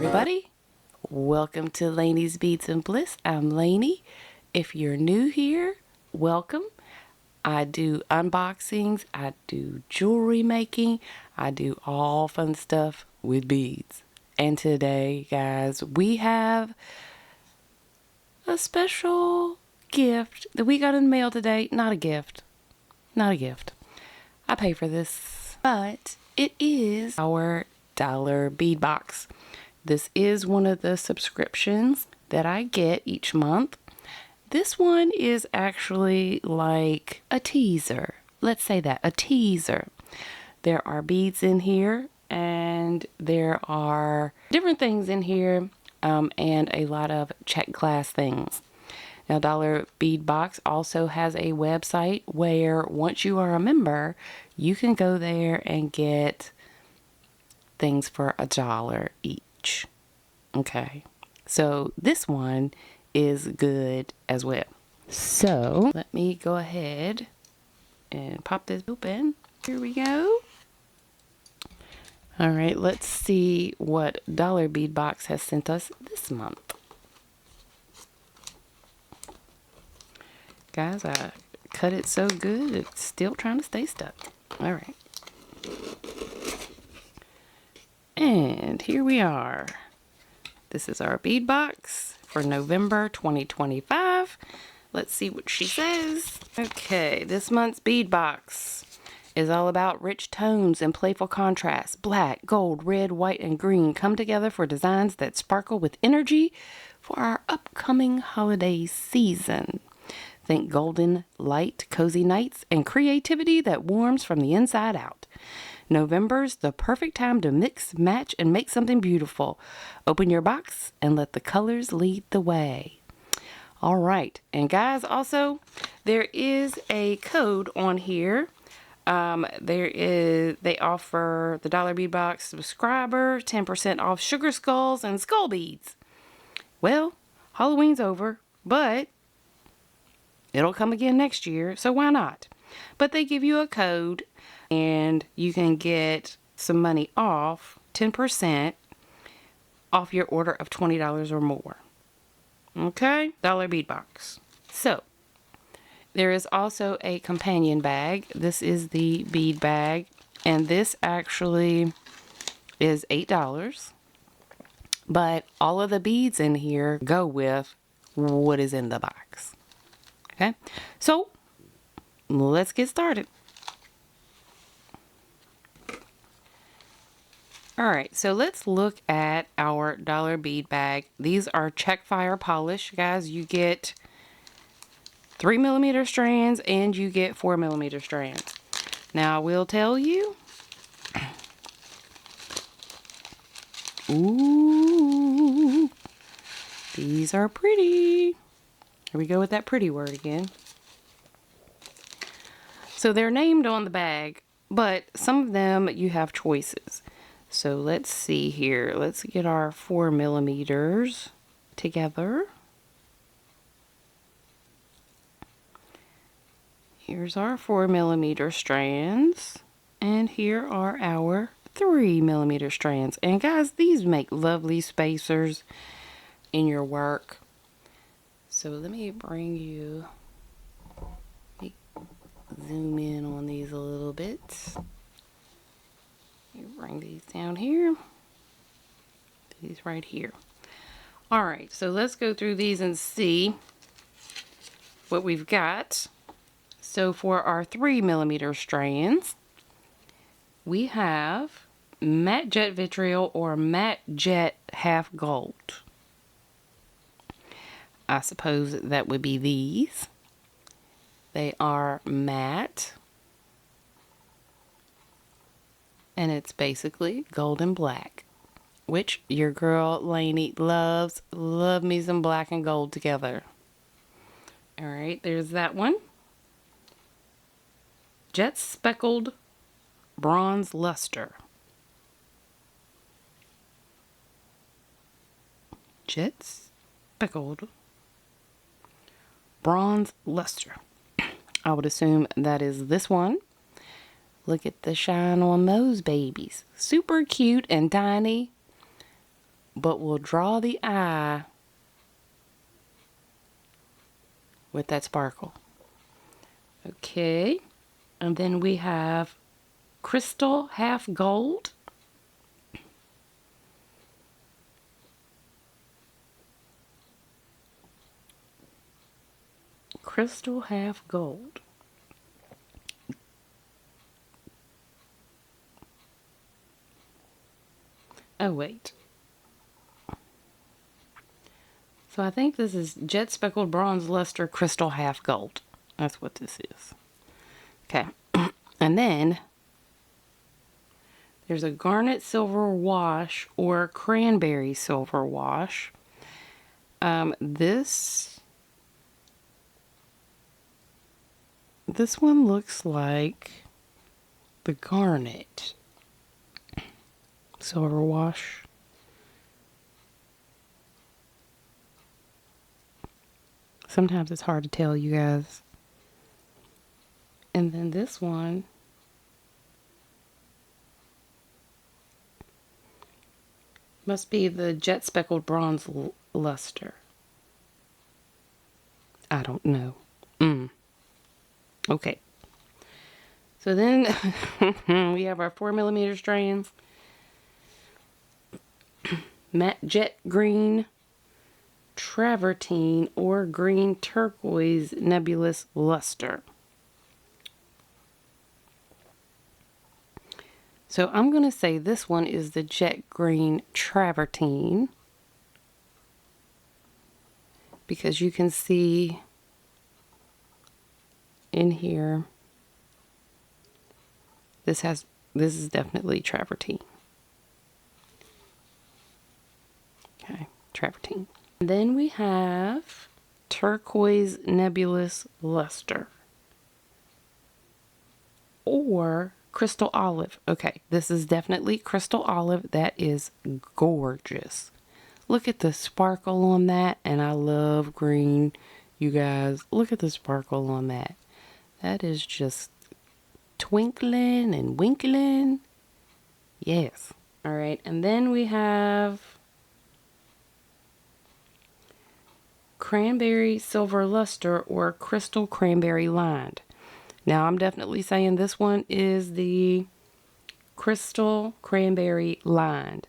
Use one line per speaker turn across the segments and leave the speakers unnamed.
everybody. Welcome to Laney's Beads and Bliss. I'm Laney. If you're new here, welcome. I do unboxings, I do jewelry making, I do all fun stuff with beads. And today, guys, we have a special gift that we got in the mail today. Not a gift. Not a gift. I pay for this. But it is our dollar bead box. This is one of the subscriptions that I get each month. This one is actually like a teaser. Let's say that, a teaser. There are beads in here, and there are different things in here, and a lot of check glass things. Now, Dollar Bead Box also has a website where once you are a member, you can go there and get things for $1 each. Okay, so this one is good as well. So let me go ahead and pop this open. Here we go. All right, let's see what Dollar Bead Box has sent us this month. Guys, I cut it so good, it's still trying to stay stuck. All right. And here we are. This is our bead box for November 2025. Let's see what she says. Okay, this month's bead box is all about rich tones and playful contrasts. Black, gold, red, white, and green come together for designs that sparkle with energy for our upcoming holiday season. Think golden light, cozy nights, and creativity that warms from the inside out. November's the perfect time to mix, match, and make something beautiful. Open your box and let the colors lead the way. All right, and guys, also there is a code on here. They offer the Dollar Bead Box subscriber 10% off sugar skulls and skull beads. Well, Halloween's over, but it'll come again next year, so why not? But they give you a code, and you can get some money off, 10% off your order of $20 or more. Okay? Dollar Bead Box. So, there is also a companion bag. This is the bead bag, and this actually is $8. But all of the beads in here go with what is in the box. Okay? So, let's get started. Alright, so let's look at our dollar bead bag. These are check fire polish, guys. You get 3mm strands and you get 4mm strands. Now, I will tell you, ooh, these are pretty. Here we go with that pretty word again. So they're named on the bag, but some of them you have choices. So let's see here. Let's get our 4mm together. Here's our 4mm strands. And here are our 3mm strands. And guys, these make lovely spacers in your work. So let me bring you, zoom in on these a little bit. You bring these down here. These right here. Alright, so let's go through these and see what we've got. So for our 3mm strands, we have matte jet vitriol or matte jet half gold. I suppose that would be these. They are matte. And it's basically gold and black, which your girl Laney loves. Love me some black and gold together. Alright, there's that one. Jet speckled bronze luster. Jet speckled bronze luster. I would assume that is this one. Look at the shine on those babies. Super cute and tiny. but we'll draw the eye with that sparkle. Okay, and then we have crystal half gold. Crystal half gold. Oh, wait. So I think this is jet speckled bronze luster crystal half gold. That's what this is. Okay. And then there's a garnet silver wash or cranberry silver wash. This one looks like the garnet silver wash. Sometimes it's hard to tell, you guys. And then this one must be the jet speckled bronze luster. I don't know. Okay. So then we have our 4mm strands. Matte jet green travertine or green turquoise nebulous luster. So I'm going to say this one is the jet green travertine, because you can see in here this is definitely travertine. Okay, travertine. Then we have turquoise nebulous luster or crystal olive. Okay, this is definitely crystal olive. That is gorgeous. Look at the sparkle on that, and I love green. You guys, look at the sparkle on that. That is just twinkling and winkling. Yes. All right, and then we have cranberry silver luster or crystal cranberry lined. Now I'm definitely saying this one is the crystal cranberry lined,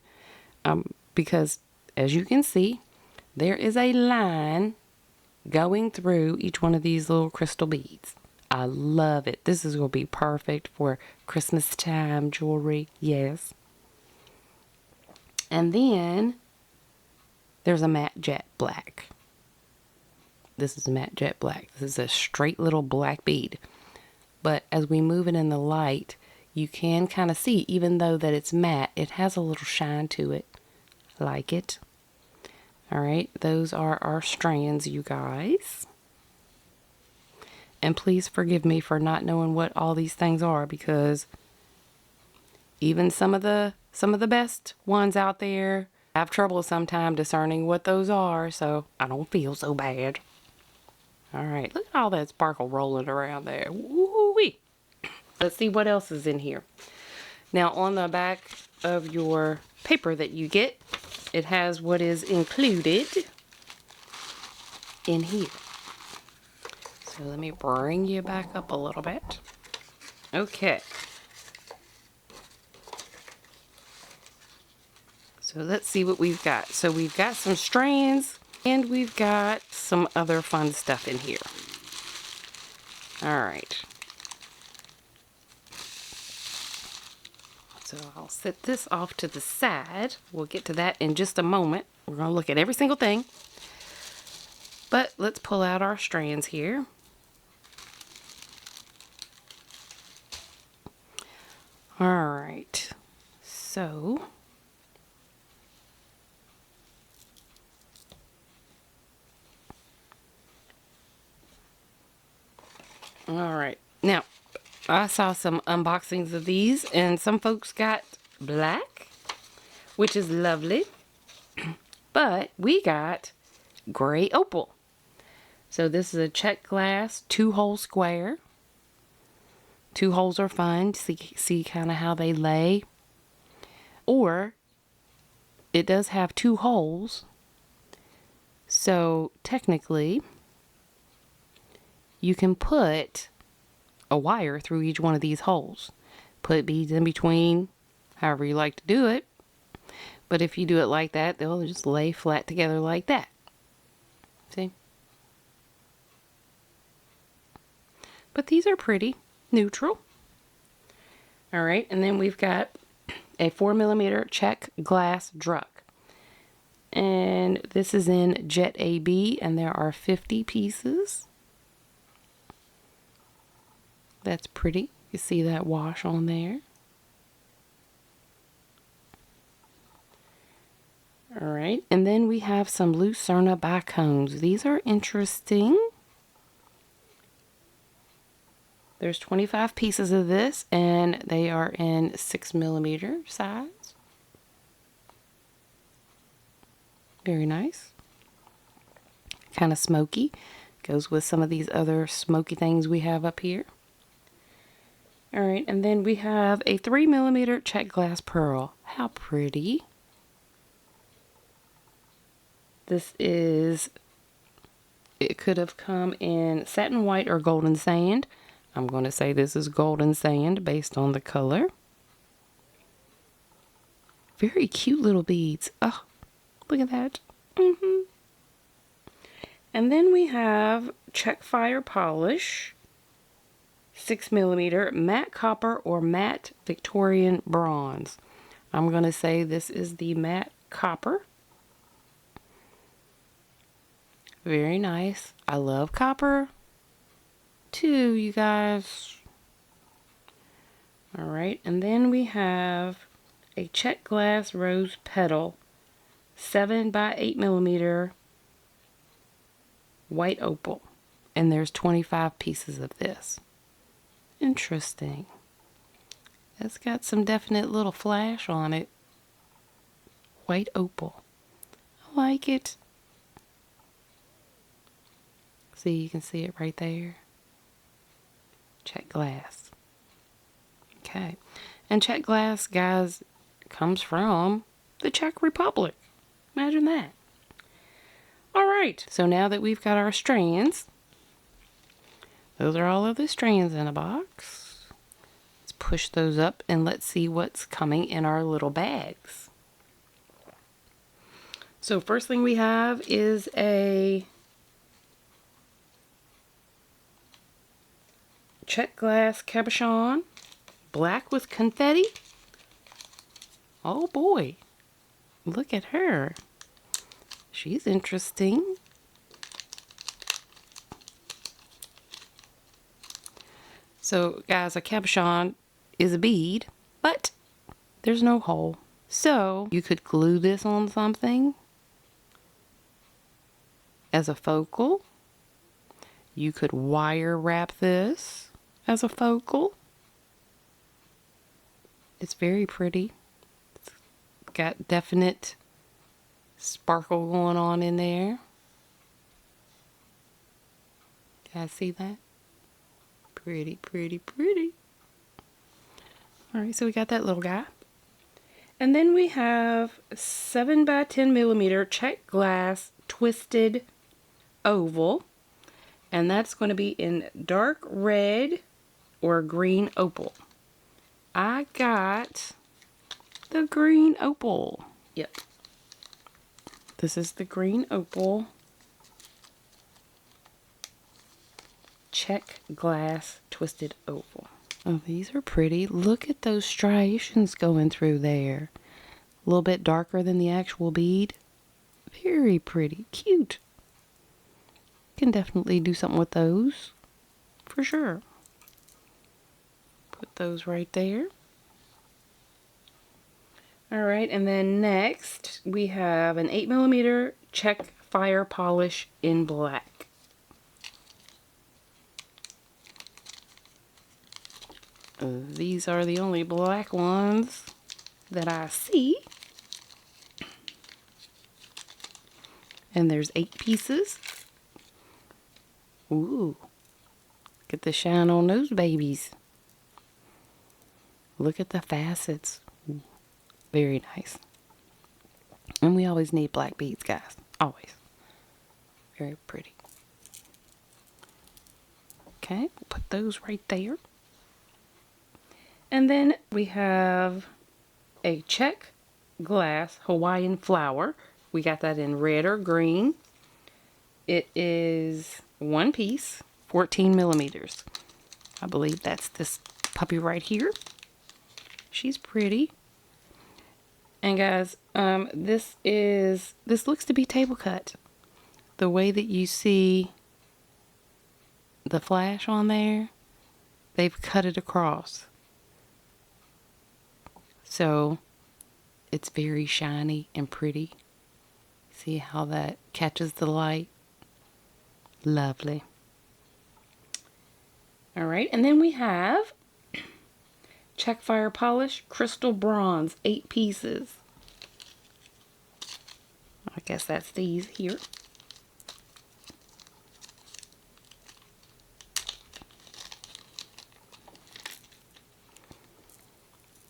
because as you can see, there is a line going through each one of these little crystal beads. I love it. This is going to be perfect for Christmas time jewelry. Yes. And then there's a matte jet black. This is a matte jet black. This is a straight little black bead. But as we move it in the light, you can kind of see, even though that it's matte, it has a little shine to it. I like it. All right, those are our strands, you guys. And please forgive me for not knowing what all these things are, because even some of the best ones out there have trouble sometimes discerning what those are, so I don't feel so bad. All right, look at all that sparkle rolling around there. Woo-wee. Let's see what else is in here. Now, on the back of your paper that you get, it has what is included in here. So let me bring you back up a little bit. Okay. So let's see what we've got. So we've got some strands and we've got some other fun stuff in here. All right. So I'll set this off to the side. We'll get to that in just a moment. We're going to look at every single thing. But let's pull out our strands here. All right. So all right. Now, I saw some unboxings of these, and some folks got black, which is lovely. But we got gray opal. So this is a check glass 2-hole square. 2 holes are fun. See kind of how they lay. Or it does have 2 holes. So technically, you can put a wire through each one of these holes. Put beads in between, however you like to do it. But if you do it like that, they'll just lay flat together like that. See? But these are pretty neutral. All right, and then we've got a 4mm check glass drug. And this is in Jet AB, and there are 50 pieces. That's pretty. You see that wash on there. All right, and then we have some Lucerna bicones. These are interesting. There's 25 pieces of this, and they are in 6mm size. Very nice. Kind of smoky. Goes with some of these other smoky things we have up here. All right, and then we have a 3mm check glass pearl. How pretty. This is, it could have come in satin white or golden sand. I'm going to say this is golden sand based on the color. Very cute little beads. Oh, look at that. And then we have check fire polish, 6mm matte copper or matte Victorian bronze. I'm going to say this is the matte copper. Very nice. I love copper too, you guys. All right, and then we have a check glass rose petal, 7 by 8mm white opal, and there's 25 pieces of this. Interesting. It's got some definite little flash on it. White opal. I like it. See, you can see it right there. Check glass. Okay. And check glass, guys, comes from the Czech Republic. Imagine that. All right. So now that we've got our strands, those are all of the strands in a box. Let's push those up and let's see what's coming in our little bags. So first thing we have is a check glass cabochon, black with confetti. Oh boy, look at her. She's interesting. So guys, a cabochon is a bead, but there's no hole. So you could glue this on something as a focal. You could wire wrap this as a focal. It's very pretty. It's got definite sparkle going on in there. Can I see that? Pretty, pretty, pretty. Alright, so we got that little guy. And then we have 7 by 10mm check glass twisted oval. And that's going to be in dark red or green opal. I got the green opal. Yep. This is the green opal check glass twisted oval. Oh, these are pretty. Look at those striations going through there. A little bit darker than the actual bead. Very pretty. Cute. Can definitely do something with those. For sure. Put those right there. Alright, and then next we have an 8mm check fire polish in black. These are the only black ones that I see. And there's 8 pieces. Ooh. Get the shine on those babies. Look at the facets. Very nice. And we always need black beads, guys. Always. Very pretty. Okay, we'll put those right there. And then we have a check glass Hawaiian flower. We got that in red or green. It is one piece, 14 millimeters. I believe that's this puppy right here. She's pretty. And guys, this looks to be table cut. The way that you see the flash on there, they've cut it across. So it's very shiny and pretty. See how that catches the light? Lovely. All right, and then we have check fire polish crystal bronze, 8 pieces. I guess that's these here.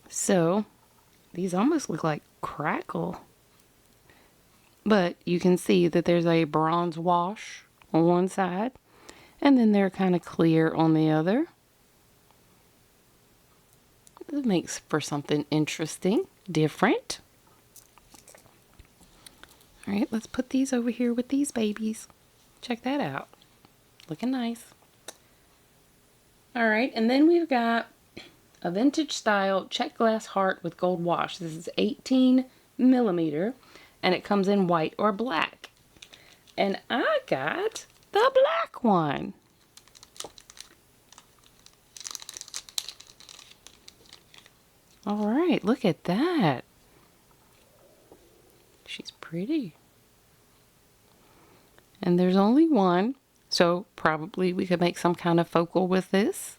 So these almost look like crackle, but you can see that there's a bronze wash on one side, and then they're kind of clear on the other. This makes for something interesting, different. All right, let's put these over here with these babies. Check that out. Looking nice. All right, and then we've got a vintage style check glass heart with gold wash. This is 18 millimeter, and it comes in white or black. And I got the black one. All right, look at that. She's pretty. And there's only one, so probably we could make some kind of focal with this,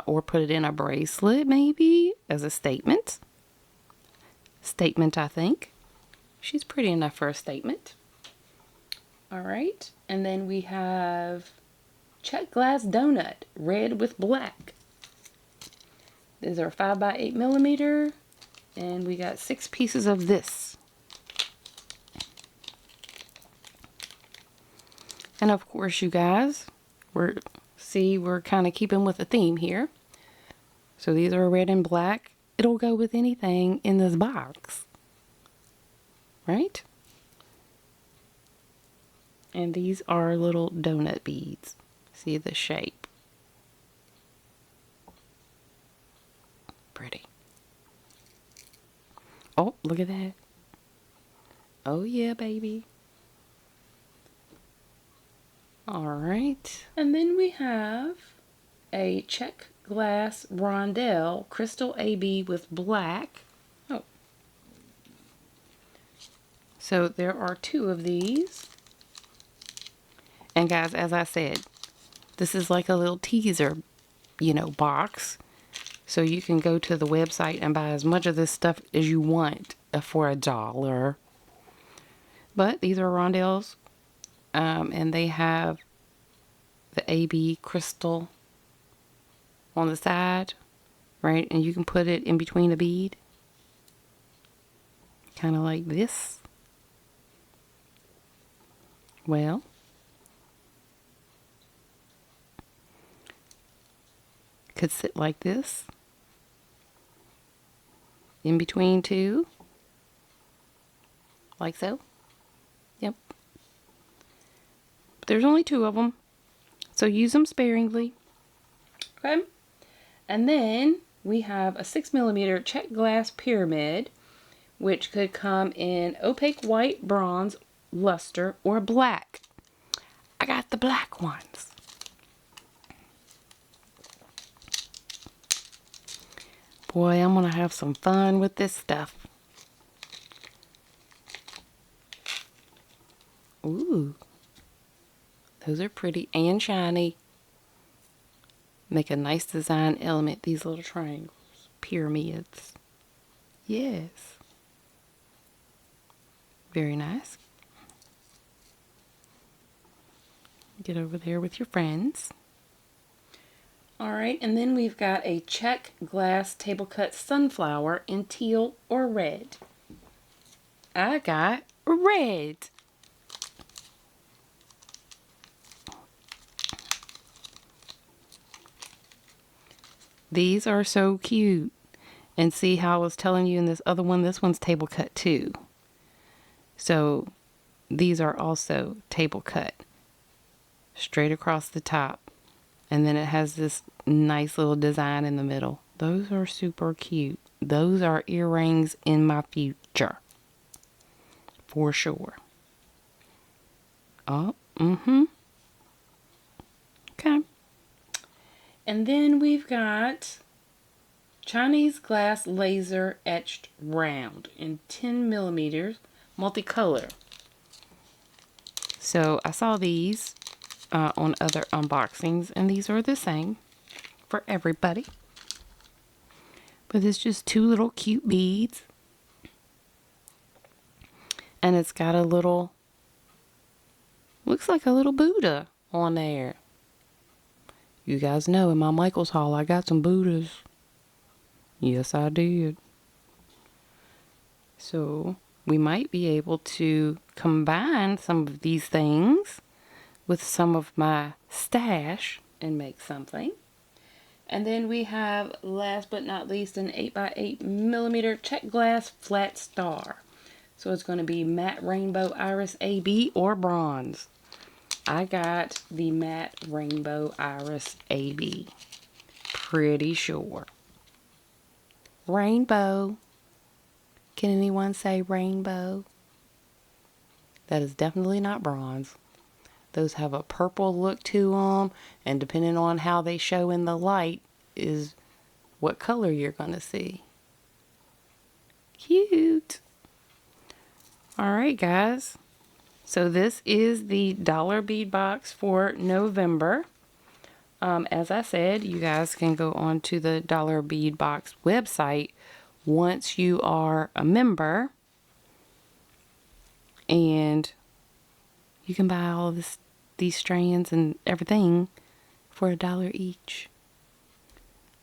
or put it in a bracelet maybe as a statement. Statement, I think. She's pretty enough for a statement. All right, and then we have check glass donut, red with black. These are 5 by 8 millimeter, and we got 6 pieces of this. And of course, you guys, we're kind of keeping with the theme here. So these are red and black. It'll go with anything in this box, right? And these are little donut beads. See the shape? Pretty. Oh, look at that. Oh yeah, baby. All right. And then we have a check glass rondelle crystal AB with black. Oh. So there are 2 of these. And guys, as I said, this is like a little teaser, box. So you can go to the website and buy as much of this stuff as you want for $1. But these are rondelles, and they have the AB crystal on the side, right? And you can put it in between a bead, kind of like this. Well, could sit like this, in between 2, like so. Yep. But there's only 2 of them, so use them sparingly. Okay. And then we have a 6 millimeter check glass pyramid, which could come in opaque white, bronze, luster, or black. I got the black ones. Boy, I'm gonna have some fun with this stuff. Ooh, those are pretty and shiny. Make a nice design element, these little triangles, pyramids. Yes. Very nice. Get over there with your friends. All right, and then we've got a check glass table cut sunflower in teal or red. I got red. These are so cute. And see how I was telling you in this other one, this one's table cut too. So these are also table cut straight across the top. And then it has this nice little design in the middle. Those are super cute. Those are earrings in my future. For sure. Oh, okay. And then we've got Chinese glass laser etched round in 10 millimeters multicolor. So I saw these on other unboxings, and these are the same for everybody. But it's just two little cute beads. And it's got a little, looks like a little Buddha on there. You guys know in my Michael's haul I got some Buddhas. Yes, I did. So we might be able to combine some of these things with some of my stash and make something. And then we have, last but not least, an 8x8 millimeter check glass flat star. So it's going to be matte rainbow iris AB or bronze. I got the matte rainbow iris AB. Pretty sure. Rainbow. Can anyone say rainbow? That is definitely not bronze. Those have a purple look to them, and depending on how they show in the light is what color you're going to see. Cute. Alright guys, so this is the dollar bead box for November. As I said, you guys can go on to the Dollar Bead Box website once you are a member, and you can buy all of these strands and everything for $1 each.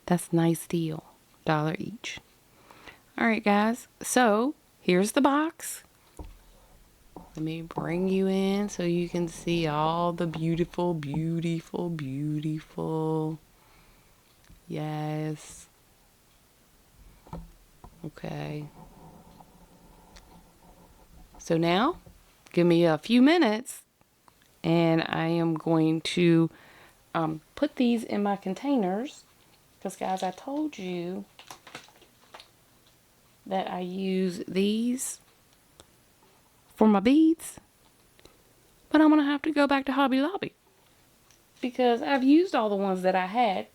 That's a nice deal. $1 each. Alright guys, so here's the box. Let me bring you in so you can see all the beautiful, beautiful, beautiful. Yes. Okay. So now, give me a few minutes and I am going to put these in my containers. Because guys, I told you that I use these for my beads, but I'm gonna have to go back to Hobby Lobby because I've used all the ones that I had.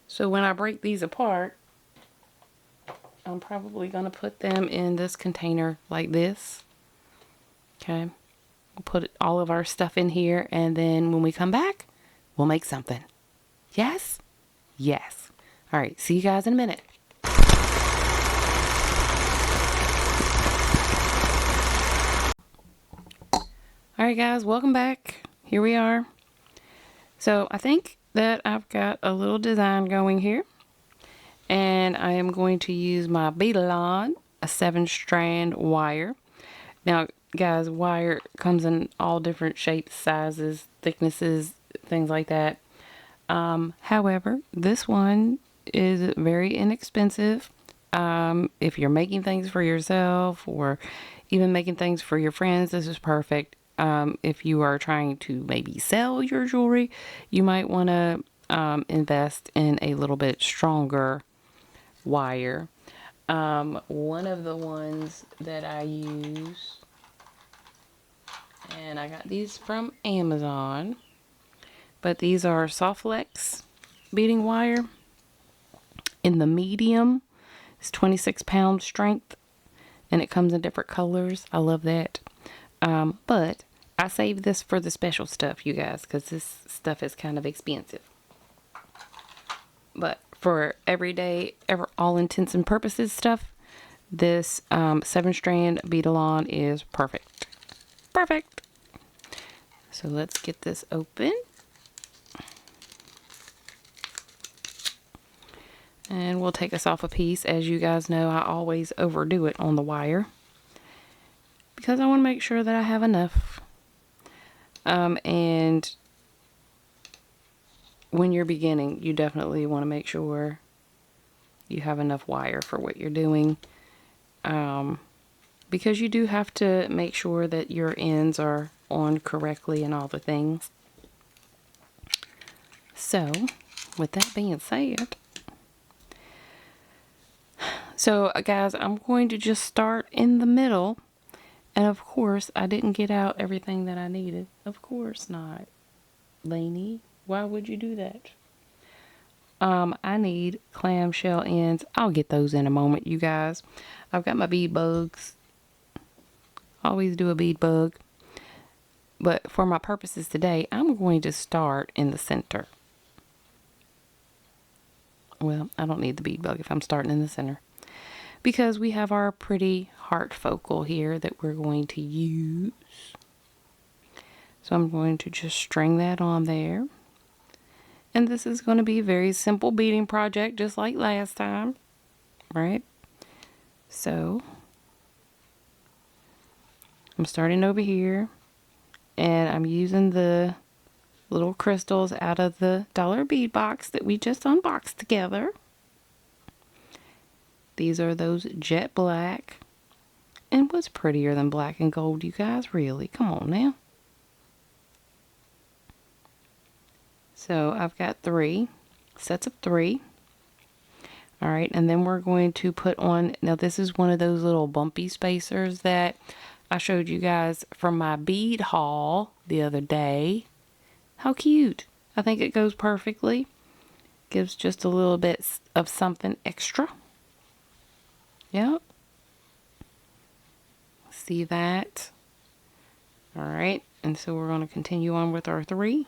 So when I break these apart, I'm probably gonna put them in this container like this. Okay, we'll put all of our stuff in here, and then when we come back, we'll make something. Yes? Yes. All right, see you guys in a minute. Alright guys, welcome back. Here we are. So I think that I've got a little design going here. And I am going to use my Bead-A-Lon, a 7-strand wire. Now guys, wire comes in all different shapes, sizes, thicknesses, things like that. However, this one is very inexpensive. If you're making things for yourself or even making things for your friends, this is perfect. If you are trying to maybe sell your jewelry, you might want to invest in a little bit stronger wire. One of the ones that I use, and I got these from Amazon, but these are Softlex beading wire in the medium. It's 26 pound strength, and it comes in different colors. I love that. But I saved this for the special stuff, you guys, because this stuff is kind of expensive. But for everyday, all intents and purposes stuff, this 7-strand Bead-A-Lon is perfect. Perfect. So let's get this open. And we'll take us off a piece. As you guys know, I always overdo it on the wire. because I want to make sure that I have enough. And when you're beginning, you definitely want to make sure you have enough wire for what you're doing. Because you do have to make sure that your ends are on correctly and all the things. So, with that being said, so guys, I'm going to just start in the middle. And of course, I didn't get out everything that I needed. Of course not. Laney, why would you do that? I need clamshell ends. I'll get those in a moment, you guys. I've got my bead bugs. Always do a bead bug. But for my purposes today, I'm going to start in the center. Well, I don't need the bead bug if I'm starting in the center, because we have our pretty heart focal here that we're going to use. So I'm going to just string that on there. And this is going to be a very simple beading project, just like last time, right? So I'm starting over here, and I'm using the little crystals out of the dollar bead box that we just unboxed together. These are those jet black. And what's prettier than black and gold, you guys? Really? Come on now. So I've got 3 sets of 3. All right, and then we're going to put on, now this is one of those little bumpy spacers that I showed you guys from my bead haul the other day. How cute. I think it goes perfectly. Gives just a little bit of something extra. Yep. See that? All right, and so we're going to continue on with our 3.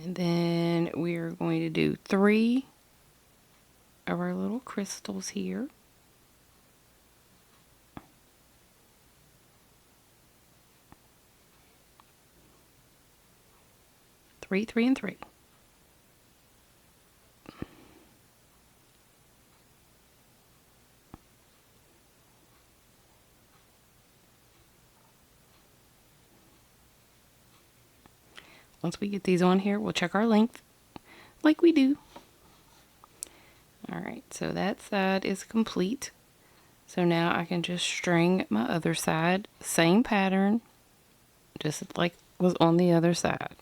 And then we're going to do 3 of our little crystals here. 3, 3, and 3. Once we get these on here, we'll check our length like we do. Alright, so that side is complete. So now I can just string my other side, same pattern, just like was on the other side.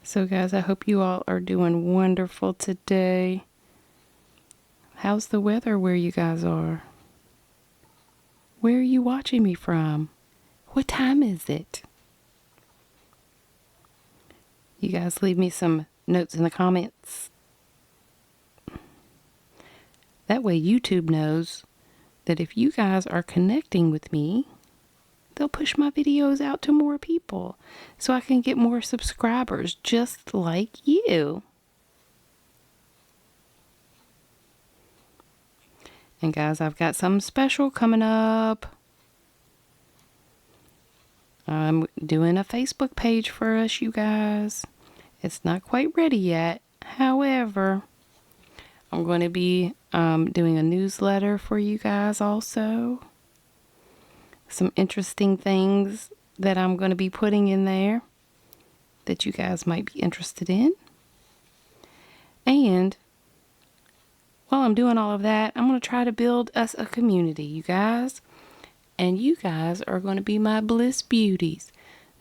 So guys, I hope you all are doing wonderful today. How's the weather where you guys are? Where are you watching me from? What time is it? You guys leave me some notes in the comments. That way YouTube knows that if you guys are connecting with me, they'll push my videos out to more people so I can get more subscribers just like you. And guys, I've got something special coming up. I'm doing a Facebook page for us, you guys. It's not quite ready yet. However, I'm going to be doing a newsletter for you guys also. Some interesting things that I'm going to be putting in there that you guys might be interested in. And while I'm doing all of that, I'm going to try to build us a community, you guys. And you guys are going to be my Bliss Beauties.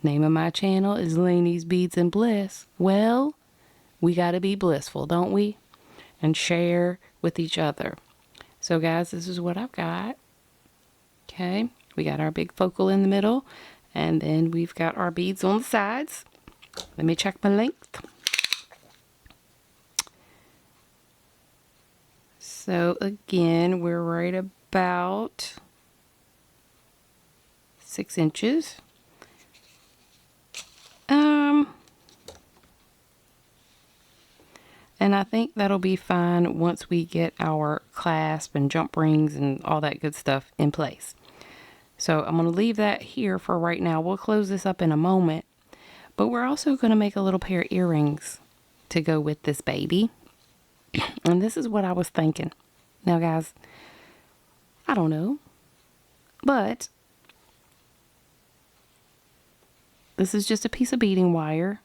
Name of my channel is Laney's Beads and Bliss. Well, we got to be blissful, don't we? And share with each other. So guys, this is what I've got. Okay, we got our big focal in the middle, and then we've got our beads on the sides. Let me check my length. So again, we're right about 6 inches. And I think that'll be fine once we get our clasp and jump rings and all that good stuff in place. So I'm going to leave that here for right now. We'll close this up in a moment. But we're also going to make a little pair of earrings to go with this baby. And this is what I was thinking. Now, guys, I don't know. But this is just a piece of beading wire.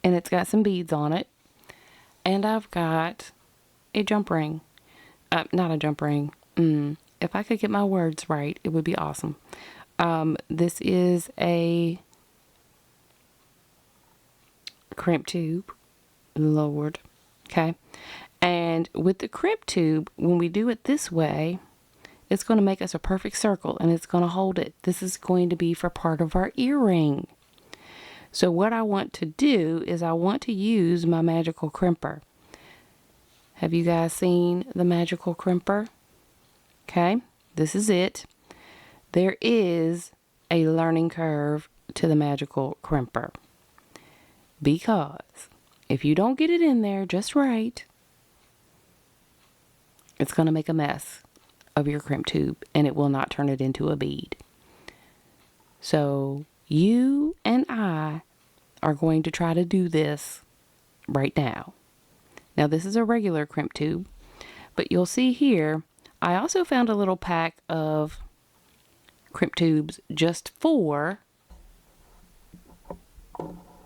And it's got some beads on it. And I've got a jump ring. Not a jump ring. If I could get my words right, it would be awesome. This is a crimp tube. Lord. Okay. And with the crimp tube, when we do it this way, it's going to make us a perfect circle and it's going to hold it. This is going to be for part of our earring. So what I want to do is I want to use my magical crimper. Have you guys seen the magical crimper? Okay, this is it. There is a learning curve to the magical crimper. Because if you don't get it in there just right, it's going to make a mess of your crimp tube and it will not turn it into a bead. So you and I are going to try to do this right now. Now this is a regular crimp tube, but you'll see here, I also found a little pack of crimp tubes just for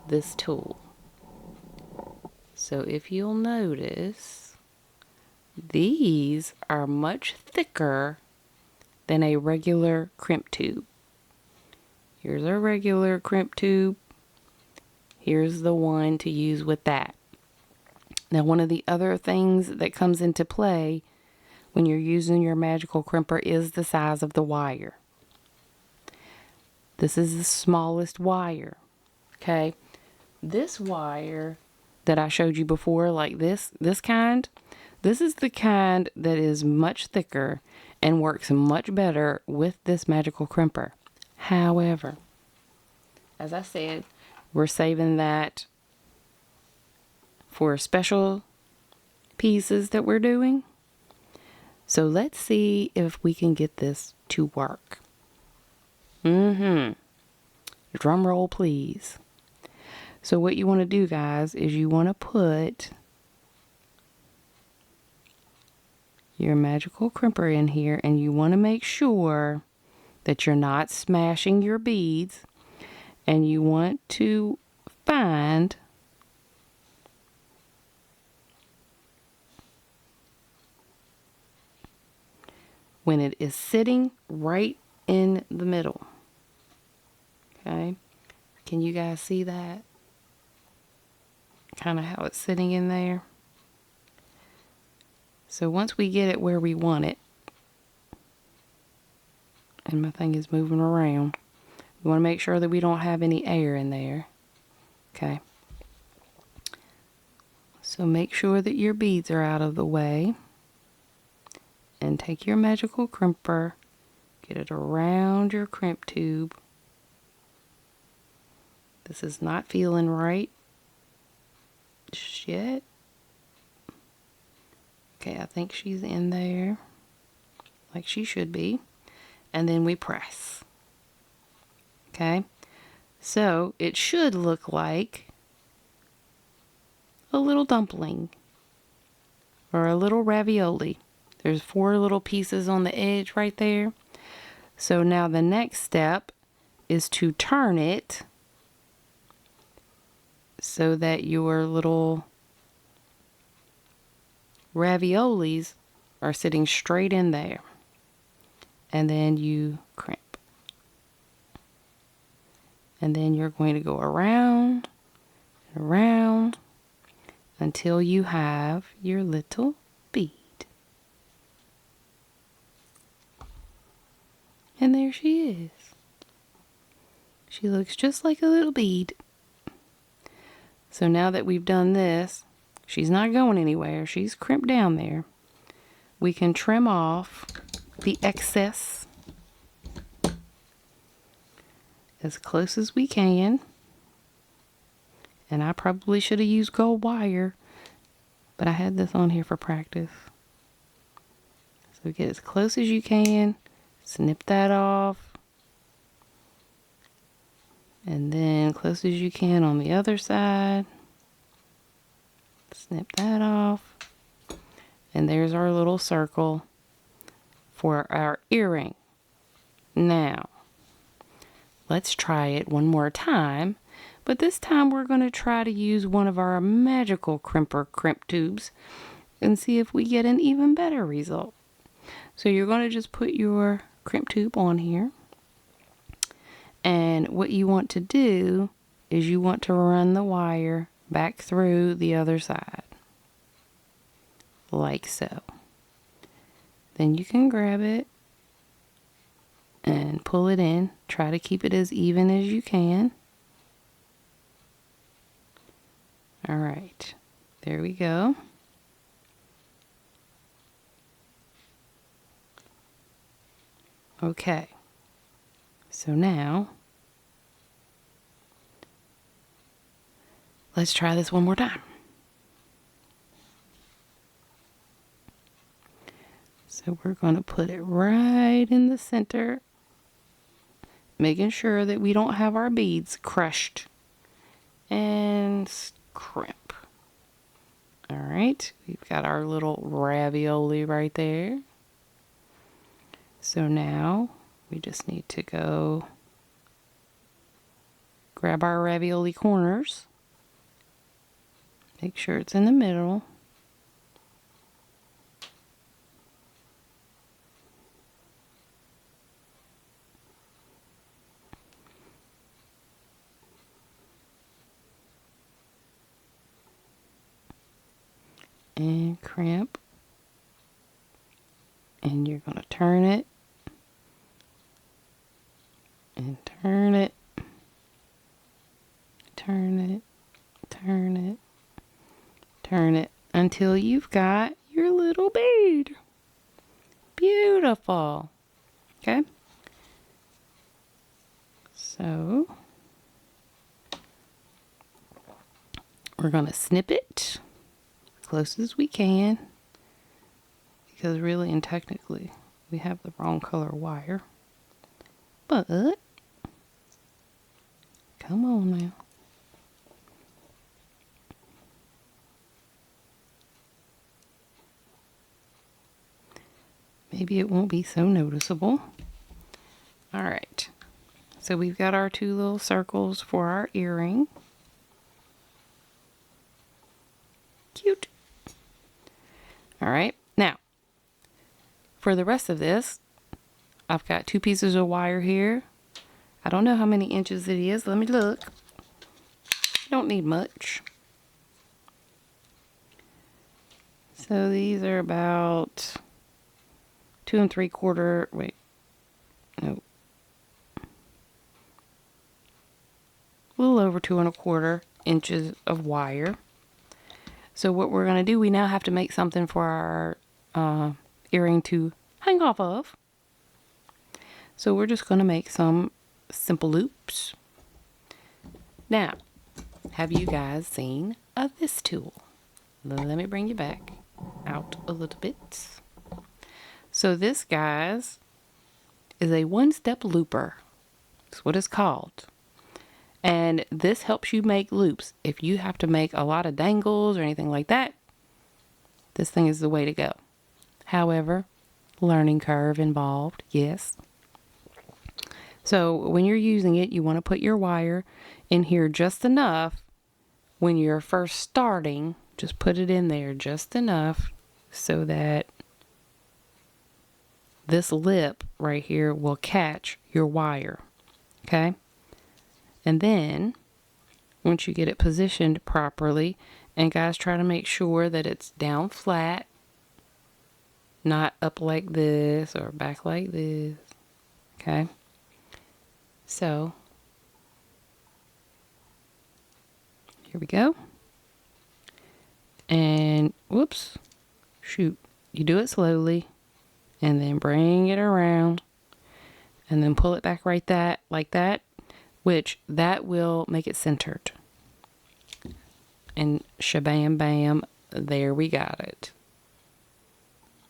this tool. So if you'll notice, these are much thicker than a regular crimp tube. Here's a regular crimp tube. Here's the one to use with that. Now, one of the other things that comes into play when you're using your magical crimper is the size of the wire. This is the smallest wire, okay? This wire that I showed you before, like this kind, this is the kind that is much thicker and works much better with this magical crimper. However, as I said, we're saving that for special pieces that we're doing. So let's see if we can get this to work. Drum roll, please. So what you want to do, guys, is you want to put your magical crimper in here and you want to make sure that you're not smashing your beads, and you want to find when it is sitting right in the middle. Okay, can you guys see that? Kind of how it's sitting in there. So once we get it where we want it, and my thing is moving around, we want to make sure that we don't have any air in there. Okay. So make sure that your beads are out of the way. And take your magical crimper, get it around your crimp tube. This is not feeling right just yet. Okay, I think she's in there like she should be. And then we press. Okay, so it should look like a little dumpling or a little ravioli. There's 4 little pieces on the edge right there. So now the next step is to turn it so that your little raviolis are sitting straight in there. And then you crimp. And then you're going to go around and around until you have your little bead. And there she is. She looks just like a little bead. So now that we've done this, she's not going anywhere. She's crimped down there. We can trim off the excess as close as we can. And I probably should have used gold wire, but I had this on here for practice. So get as close as you can, Snip that off. And then close as you can on the other side. Snip that off. And there's our little circle for our earring. Now, let's try it one more time. But this time we're going to try to use one of our magical crimp tubes and see if we get an even better result. So you're going to just put your crimp tube on here. And what you want to do is you want to run the wire back through the other side. Like so. Then you can grab it and pull it in. Try to keep it as even as you can. Alright, there we go. Okay, so now let's try this one more time. So we're going to put it right in the center, making sure that we don't have our beads crushed. And crimp. Alright, we've got our little ravioli right there. So now we just need to go grab our ravioli corners. Make sure it's in the middle. And crimp, and you're going to turn it and turn it, turn it, turn it, turn it until you've got your little bead. Beautiful. Okay, so we're going to snip it close as we can, because really and technically we have the wrong color wire, but come on now. Maybe it won't be so noticeable. Alright, so we've got our two little circles for our earring. Cute. Alright, now for the rest of this, I've got 2 pieces of wire here. I don't know how many inches it is. Let me look. Don't need much. So these are about 2 3/4. Wait, no, a little over 2 1/4 inches of wire. So what we're going to do, we now have to make something for our earring to hang off of. So we're just going to make some simple loops. Now, have you guys seen this tool? Let me bring you back out a little bit. So this, guys, is a one-step looper. That's what it's called. And this helps you make loops. If you have to make a lot of dangles or anything like that, this thing is the way to go. However, learning curve involved, yes. So when you're using it, you want to put your wire in here just enough. When you're first starting, just put it in there just enough so that this lip right here will catch your wire. Okay? And then, once you get it positioned properly, and guys, try to make sure that it's down flat, not up like this or back like this. Okay? So, here we go. And, whoops, shoot. You do it slowly, and then bring it around, and then pull it back like that, which that will make it centered. And shabam bam, there we got it.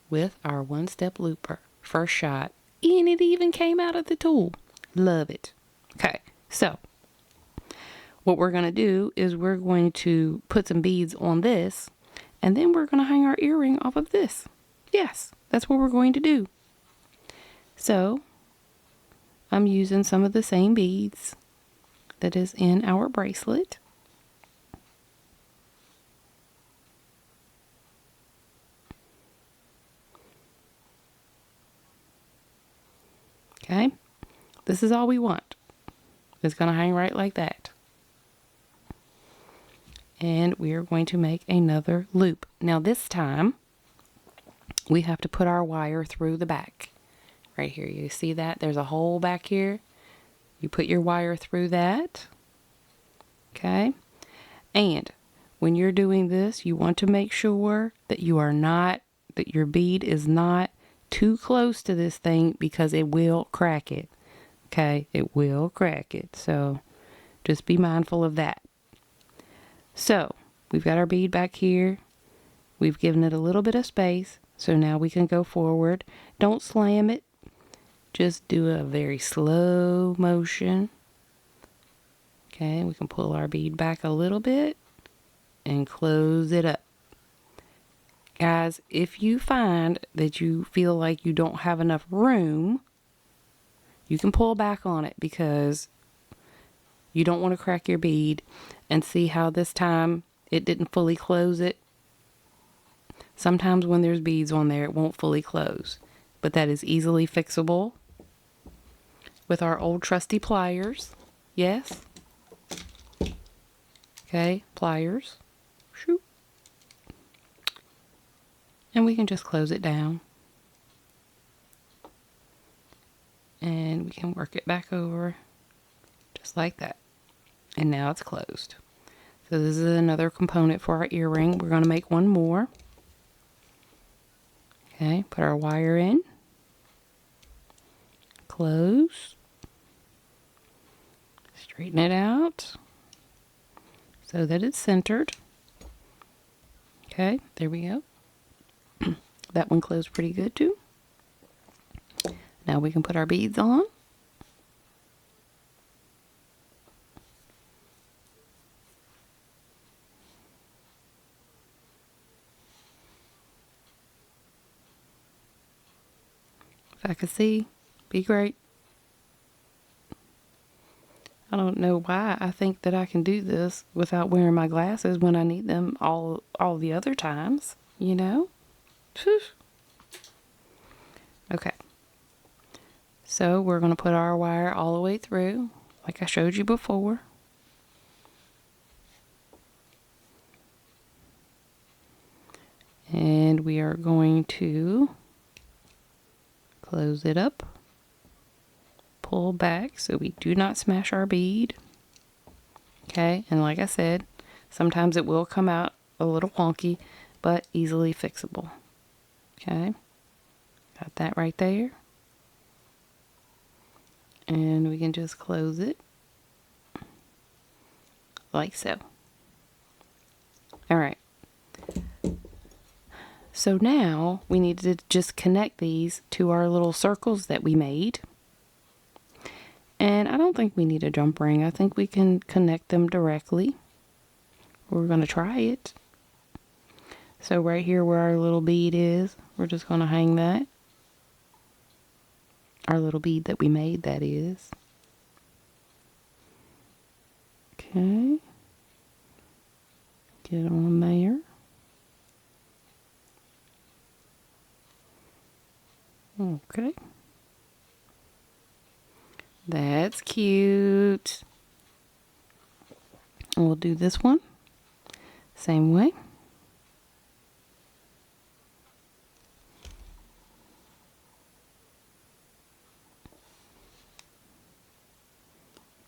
With our one-step looper. First shot, and it even came out of the tool. Love it. Okay, so what we're going to do is we're going to put some beads on this, and then we're going to hang our earring off of this. Yes, that's what we're going to do. So I'm using some of the same beads that is in our bracelet. Okay, this is all we want. It's going to hang right like that. And we are going to make another loop. Now this time, we have to put our wire through the back. Right here, you see that? There's a hole back here. You put your wire through that. Okay? And when you're doing this, you want to make sure that that your bead is not too close to this thing, because it will crack it. Okay? It will crack it. So just be mindful of that. So we've got our bead back here. We've given it a little bit of space. So now we can go forward. Don't slam it. Just do a very slow motion. Okay, we can pull our bead back a little bit and close it up. Guys, if you find that you feel like you don't have enough room, you can pull back on it, because you don't want to crack your bead. And see how this time it didn't fully close it? Sometimes when there's beads on there, it won't fully close. But that is easily fixable with our old trusty pliers. Yes? Okay, pliers. Shoot. And we can just close it down. And we can work it back over just like that. And now it's closed. So this is another component for our earring. We're going to make one more. Okay, put our wire in. Close. Straighten it out so that it's centered. Okay, there we go. That one closed pretty good too. Now we can put our beads on. If I could see, be great. I don't know why I think that I can do this without wearing my glasses when I need them all the other times, you know? Whew. Okay. So we're going to put our wire all the way through, like I showed you before. And we are going to close it up, pull back so we do not smash our bead. Okay, and like I said, sometimes it will come out a little wonky, but easily fixable. Okay, got that right there. And we can just close it like so. All right. So now we need to just connect these to our little circles that we made. And I don't think we need a jump ring. I think we can connect them directly. We're going to try it. So right here where our little bead is, we're just going to hang that. Our little bead that we made, that is. Okay. Get on there. Okay. That's cute. And we'll do this one. Same way.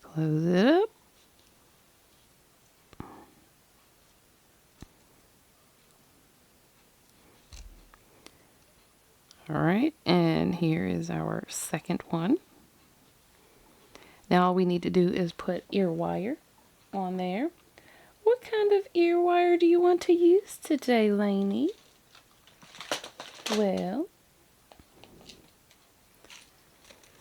Close it up. All right, and here is our second one. Now all we need to do is put ear wire on there. What kind of ear wire do you want to use today, Laney? Well,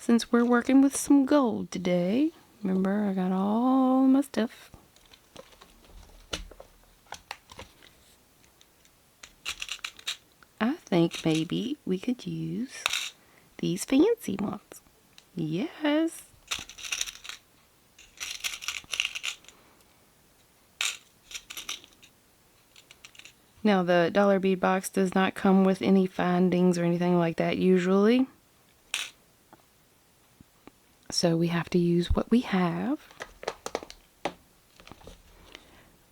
since we're working with some gold today. Remember, I got all my stuff. I think maybe we could use these fancy ones. Yes. Now, the dollar bead box does not come with any findings or anything like that usually. So we have to use what we have.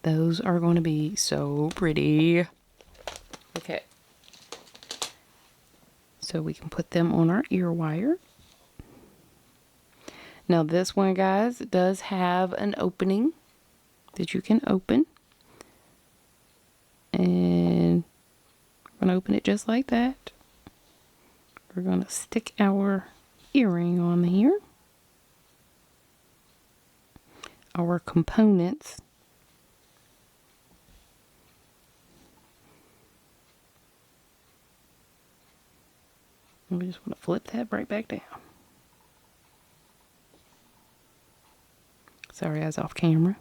Those are going to be so pretty. Okay. So we can put them on our ear wire. Now this one, guys, does have an opening that you can open. And we're going to open it just like that. We're going to stick our earring on here. Our components. And we just want to flip that right back down. Sorry, I was off camera.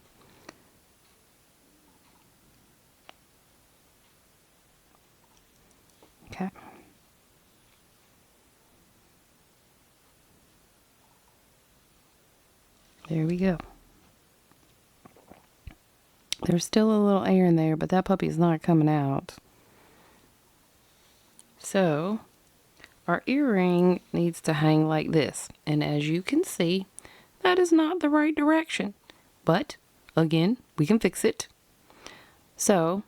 Okay. There we go. There's still a little air in there, but that puppy's not coming out. So, our earring needs to hang like this. And as you can see, that is not the right direction. But, again, we can fix it. So,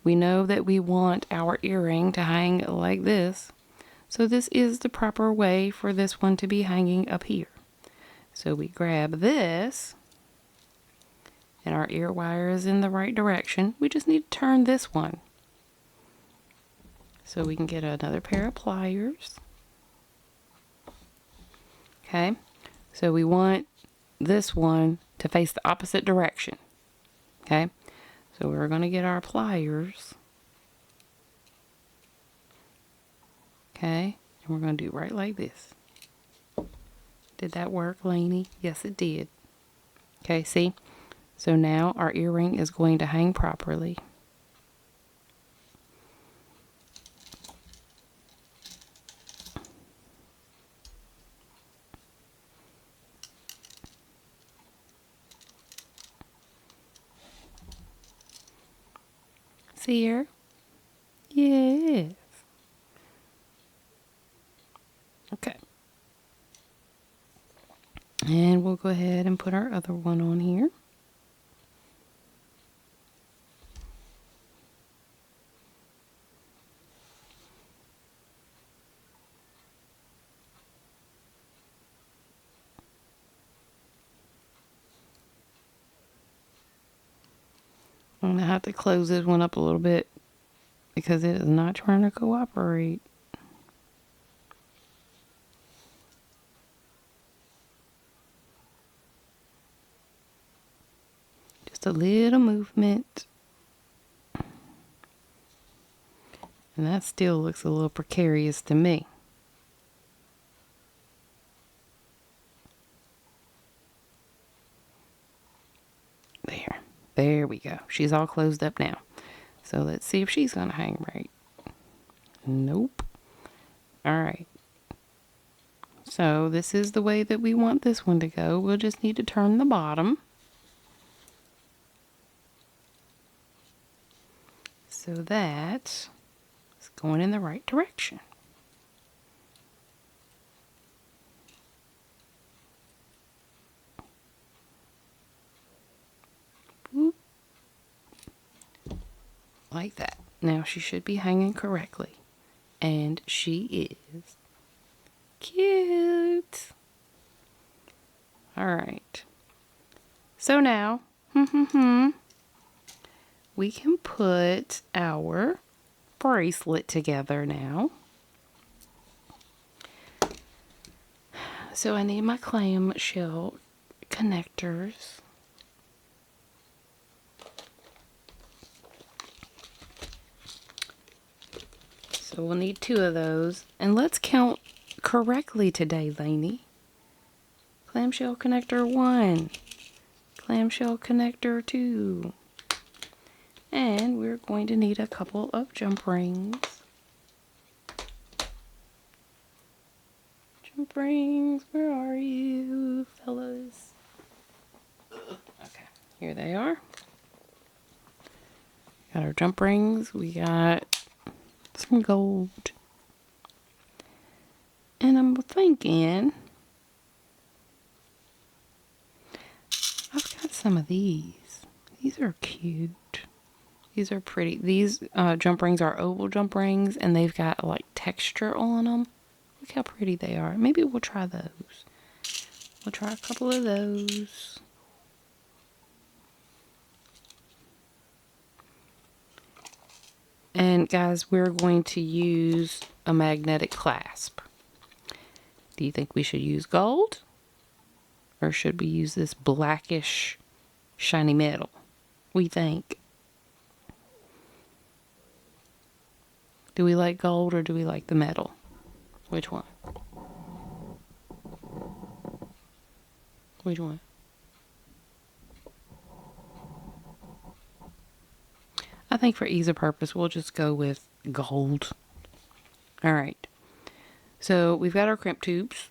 we know that we want our earring to hang like this. So this is the proper way for this one to be hanging up here. So we grab this, and our ear wire is in the right direction. We just need to turn this one. So we can get another pair of pliers. Okay, so we want this one to face the opposite direction. Okay, so we're going to get our pliers. Okay, and we're going to do right like this. Did that work, Laney? Yes, it did. Okay, see? So now our earring is going to hang properly. See here? Yes. Okay. And we'll go ahead and put our other one on here. I'm going to have to close this one up a little bit because it is not trying to cooperate. Just a little movement. And that still looks a little precarious to me. There we go. She's all closed up now. So let's see if she's going to hang right. Nope. All right. So this is the way that we want this one to go. We'll just need to turn the bottom. So that it's going in the right direction. Whoop. Like that. Now she should be hanging correctly. And she is. Cute. Alright. So now, we can put our bracelet together now. So I need my clamshell connectors. So we'll need 2 of those. And let's count correctly today, Laney. Clamshell connector 1. Clamshell connector 2. And we're going to need a couple of jump rings. Jump rings, where are you, fellas? Okay, here they are. Got our jump rings. We got some gold. And I'm thinking I've got some of these. These are cute. These are pretty. These jump rings are oval jump rings, and they've got like texture on them. Look how pretty they are. Maybe we'll try those. We'll try a couple of those. And guys, we're going to use a magnetic clasp. Do you think we should use gold? Or should we use this blackish shiny metal? What do you think? Do we like gold or do we like the metal? Which one? Which one? I think for ease of purpose, we'll just go with gold. Alright. So we've got our crimp tubes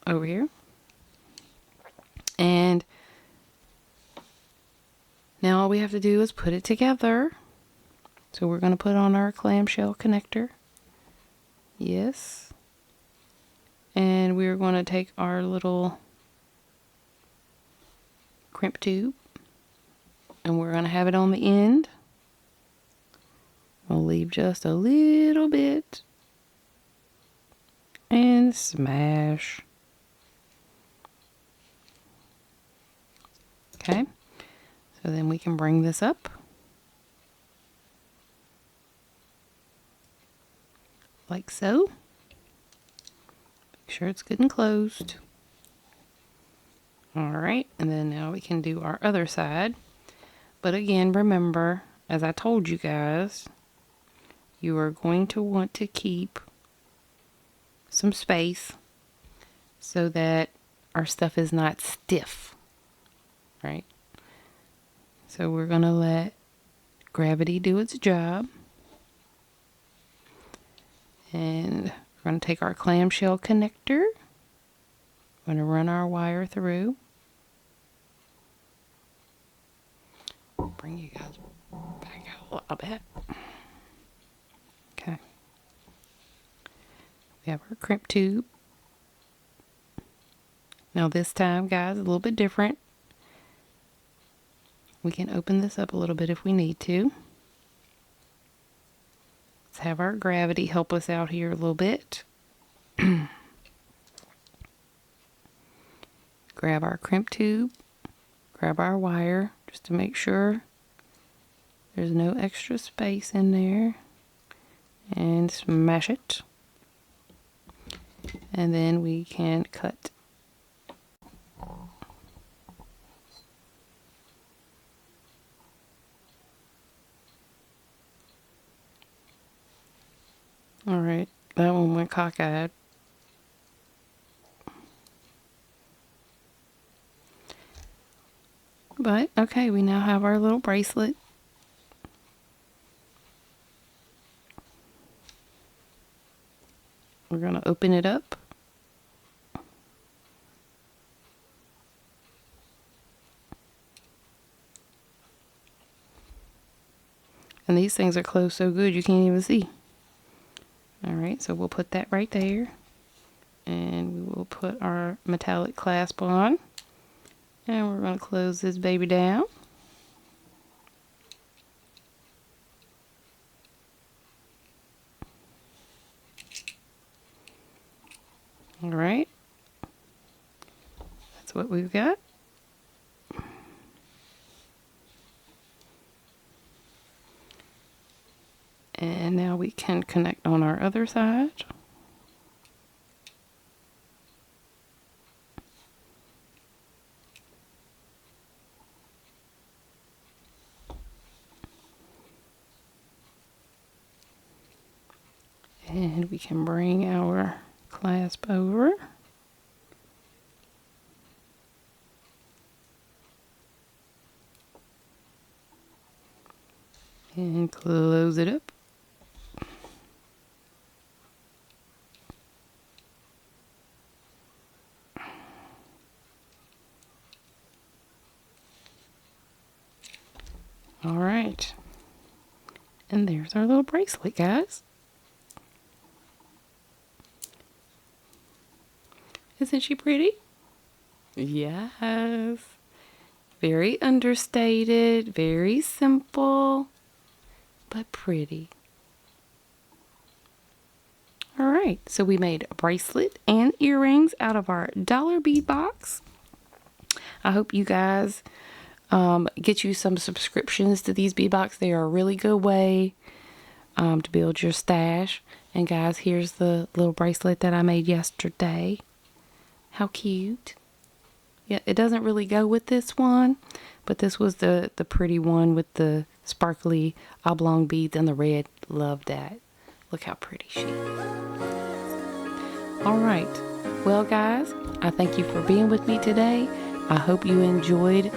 over here. And now all we have to do is put it together. So we're going to put on our clamshell connector. Yes. And we're going to take our little crimp tube. And we're going to have it on the end. We'll leave just a little bit. And smash. Okay. So then we can bring this up. Like so. Make sure it's good and closed. Alright, and then now we can do our other side. But again, remember, as I told you guys, you are going to want to keep some space so that our stuff is not stiff. Right? So we're going to let gravity do its job. And we're going to take our clamshell connector. We're going to run our wire through. Bring you guys back out a little bit. Okay. We have our crimp tube. Now this time, guys, a little bit different. We can open this up a little bit if we need to. Let's have our gravity help us out here a little bit. Grab our crimp tube. Grab our wire just to make sure there's no extra space in there. And smash it. And then we can cut. Alright, that one went cockeyed. But, okay, we now have our little bracelet. We're going to open it up. And these things are closed so good you can't even see. Alright, so we'll put that right there. And we will put our metallic clasp on. And we're going to close this baby down. Alright. That's what we've got. And now we can connect on our other side. And we can bring our clasp over. And close it up. All right. And there's our little bracelet, guys. Isn't she pretty? Yes. Very understated, very simple, but pretty. All right, so we made a bracelet and earrings out of our dollar bead box. I hope you guys get you some subscriptions to these bead boxes. They are a really good way to build your stash. And guys, here's the little bracelet that I made yesterday. How cute. Yeah, it doesn't really go with this one, but this was the pretty one with the sparkly oblong beads and the red. Love that. Look how pretty she is. All right. Well, guys, I thank you for being with me today. I hope you enjoyed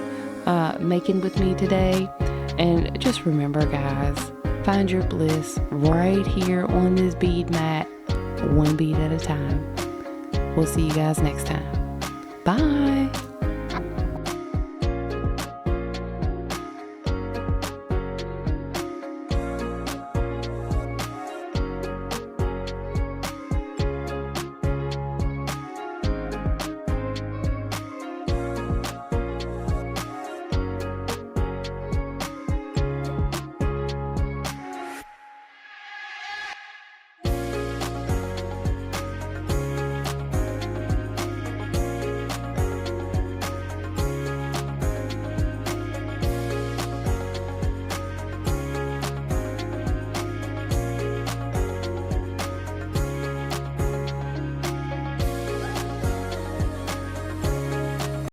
making with me today. And just remember, guys, find your bliss right here on this bead mat, one bead at a time. We'll see you guys next time. Bye.